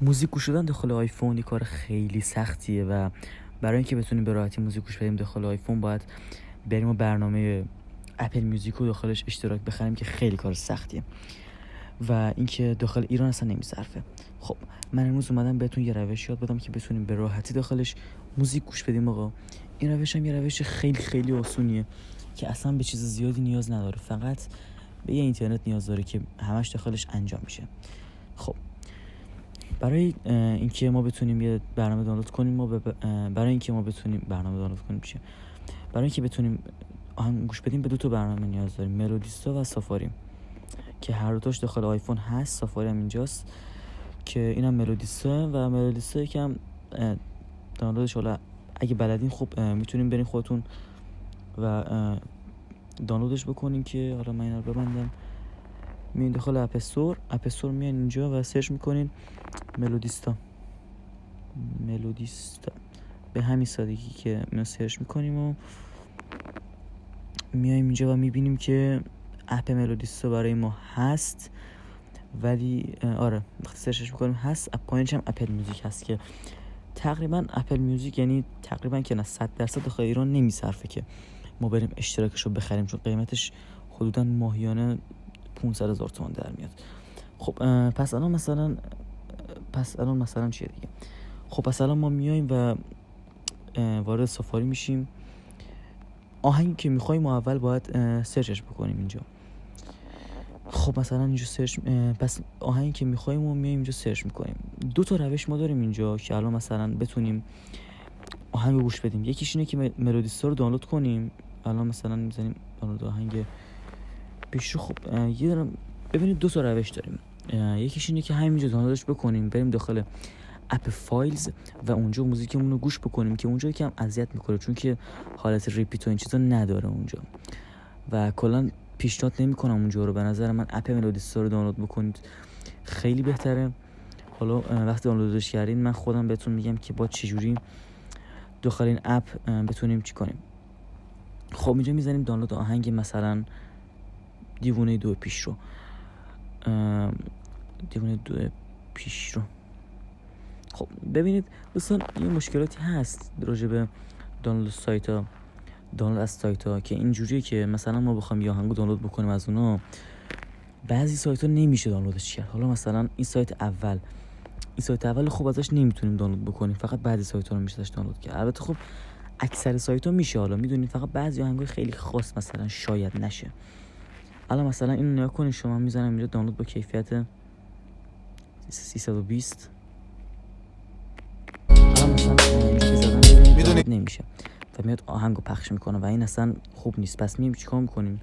موزیک گوش دادن داخل آیفون یه کار خیلی سختیه و برای اینکه بتونیم به راحتی موزیک گوش بدیم داخل آیفون باید بریم و برنامه اپل میوزیک رو داخلش اشتراک بخریم که خیلی کار سختیه و اینکه داخل ایران اصلا نمیصرفه. خب من امروز اومدم بهتون یه روش یاد بدم که بتونیم به راحتی داخلش موزیک گوش بدیم. آقا این روش هم یه روش خیلی خیلی آسونیه که اصلا به چیز زیادی نیاز نداره، فقط به یه اینترنت نیاز داره که همش داخلش انجام میشه. خب برای اینکه ما بتونیم یه برنامه دانلود کنیم برای اینکه بتونیم آهنگ گوش بدیم به دو تا برنامه نیاز داریم، ملودیستا و سافاری، که هر دوتاش داخل آیفون هست. سافاری هم اینجاست که اینم ملودیستا و ملودیستا یکم دانلودش حالا اگه بلدین خوب میتونین برین خودتون و دانلودش بکنین که حالا من اینا رو ببندم. میین داخل اپ استور میان اینجا و سرچ میکنین ملودیستا به همین سادگی که ما سرچ میکنیم و میایم اینجا و میبینیم که اپ ملودیستا برای ما هست، ولی آره وقتی سرچش میکنیم هست. پایینش هم اپل میوزیک هست که تقریبا اپل میوزیک یعنی تقریبا که نه 100% داخل ایران نمیصرفه که ما بریم اشتراکش رو بخریم، چون قیمتش حدودا ماهیانه 500,000 تومان در میاد. خب پس الان مثلا چیه دیگه؟ خب پس الان ما میایم و وارد سافاری میشیم. آهنگی که میخوایم ما اول باید سرچش بکنیم اینجا. خب مثلا اینجا سرچ پس آهنگی که میخوایم و میایم اینجا سرچ میکنیم. دو تا روش ما داریم اینجا که الان مثلا بتونیم آهنگ رو گوش بدیم. یکیش اینه که ملودیستا رو دانلود کنیم. الان مثلا میزنیم دانلود آهنگ پیشرو. خب یه دارم ببینید دو تا روش داریم. یکیش اینه که همینجا دانلودش بکنیم، بریم داخل اپ فایلز و اونجا موزیکمون رو گوش بکنیم که اونجا یکم اذیت میکنه چون که حالت ریپیت و این چیزا نداره اونجا و کلا پیشنهاد نمیکنم اونجا رو. به نظر من اپ ملودیستا رو دانلود بکنید خیلی بهتره. حالا وقتی دانلودش کردین من خودم بهتون میگم که با چجوری داخل این اپ بتونیم چی کنیم. خب اینجا میزنیم دانلود آهنگ مثلا دیوونه دو پیشرو. خب ببینید دوستان یه مشکلاتی هست راجع به دانلود از سایت ها که اینجوریه که مثلا ما بخوایم یه آهنگو دانلود بکنیم از اونا، بعضی سایت ها نمیشه دانلودش کرد. حالا مثلا این سایت اول خب ازش نمیتونیم دانلود بکنیم، فقط بعضی سایت ها رو میشه ازش دانلود کرد. البته خب اکثر سایت ها میشه، حالا میدونید فقط بعضی آهنگای خیلی خاص مثلا شاید نشه. الان مثلا اینو نگاه کنید، شما میذارم اینجا دانلود با کیفیت 320. الان مثلا میدونید نمیشه و میاد آهنگو پخش میکنه و این اصلا خوب نیست. پس میایم چیکار میکنیم؟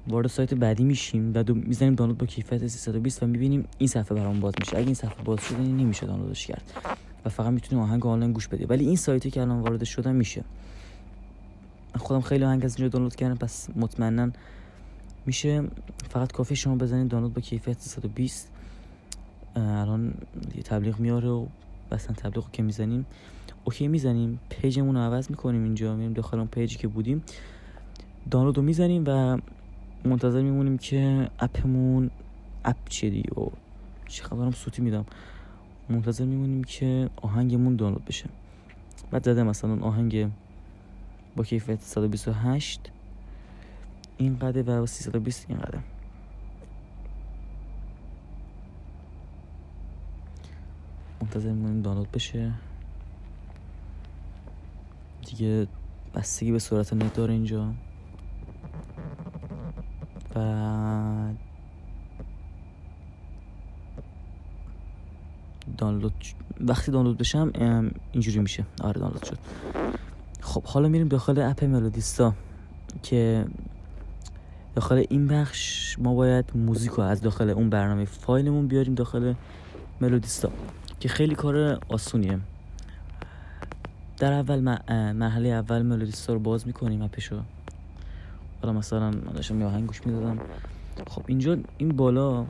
وارد سایت بعدی میشیم، بعد میزنیم دانلود با کیفیت 320 و میبینیم این صفحه برام باز میشه. اگه این صفحه باز شده نمیشه دانلودش کرد و فقط میتونیم آهنگ آنلاین گوش بدیم. ولی این سایتی که الان وارد شدم میشه. من خودم خیلی آهنگ از اینجا دانلود کردم، پس مطمئنا میشه. فقط کافیه شما بزنید دانلود با کیفیت 320. الان یه تبلیغ میاره و مثلا تبلیغو که میزنیم اوکی میزنیم، پیجمون رو عوض میکنیم. اینجا میریم داخل اون پیجی که بودیم، دانلود رو میزنیم و منتظر میمونیم که اپ چیه دیگه و چه خبرم صوتی میدم. منتظر میمونیم که آهنگمون دانلود بشه. بعد زده مثلا آهنگ با کیفیت 128 اینقدر و 320 اینقدر. منتظر میمونیم دانلود بشه دیگه. بستگی به سرعت نت داره اینجا. و وقتی دانلود بشم اینجوری میشه. آره دانلود شد. خب حالا میریم داخل اپ ملودیستا که داخل این بخش ما باید موزیک رو از داخل اون برنامه فایلمون بیاریم داخل ملودیستا که خیلی کار آسونیه. در اول مرحله اول ملودیستا رو باز میکنیم اپشو. حالا مثلا من داشتم یه آهنگ گوش میدادم. خب اینجا این بالا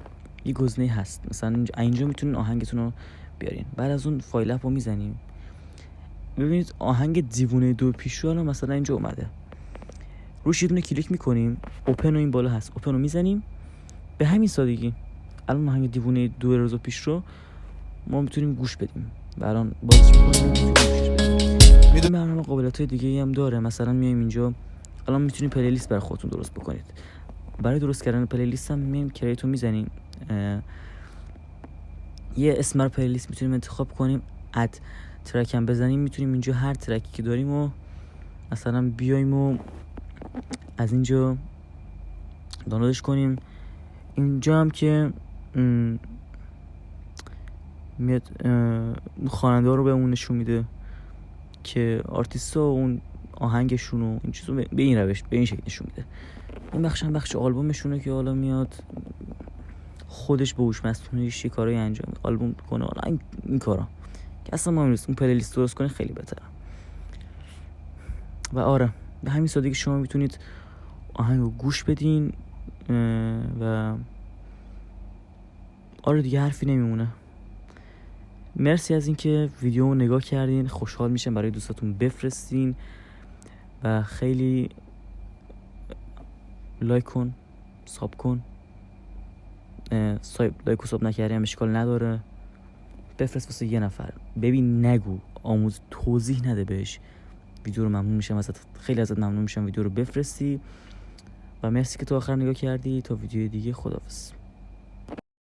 یه گزینه هست، مثلا اینجا میتونین آهنگتون رو بیارین. بعد از اون فایل اپ رو میزنیم، ببینید آهنگ دیوونه دو پیشرو الان مثلا اینجا اومده. روش یه دونه کلیک میکنیم، اوپن و این بالا هست، اوپن رو میزنیم. به همین سادگی الان آهنگ دیوونه دو روز پیشرو ما میتونیم گوش بدیم و الان بازش میکنیم میتونیم گوش بدیم. میدونم برنامه قابلیت‌های دیگه‌ای هم داره. مثلا میایم اینجا الان میتونید پلیلیست برای خودتون درست بکنید. برای درست کردن پلیلیست هم میایم کریتو میزنیم، یه اسم رو پلیلیست میتونیم انتخاب کنیم، اد ترک هم بزنیم، میتونیم اینجا هر ترکی که داریم و مثلا بیایم و از اینجا دانلودش کنیم. اینجا هم که میاد خواننده ها رو بهمون نشون میده که آرتیست ها و اون آهنگشون و این چیزو به این روش به این شکل نشون میده. این بخش هم بخش آلبومشونه که حالا میاد خودش به هوش مصنوعیش کارهای انجام آلبوم کنه. حالا این کارا که اصلا مهم نیست، اون پلیلیست درست کنه خیلی بهتره. و آره به همین سادگی شما میتونید آهنگو گوش بدین و آره دیگه حرفی نمیمونه. مرسی از اینکه ویدیو رو نگاه کردین. خوشحال میشم برای دوستاتون بفرستین و خیلی لایک کن، ساب کن. لایک و ساب نکردی هم اشکال نداره، بفرست واسه یه نفر ببین، نگو، آموز، توضیح نده بهش. ویدیو رو ممنون میشم ازت، خیلی ازت ممنون میشم ویدیو رو بفرستی و مرسی که تا آخر نگاه کردی. تا ویدیو دیگه، خداحافظ.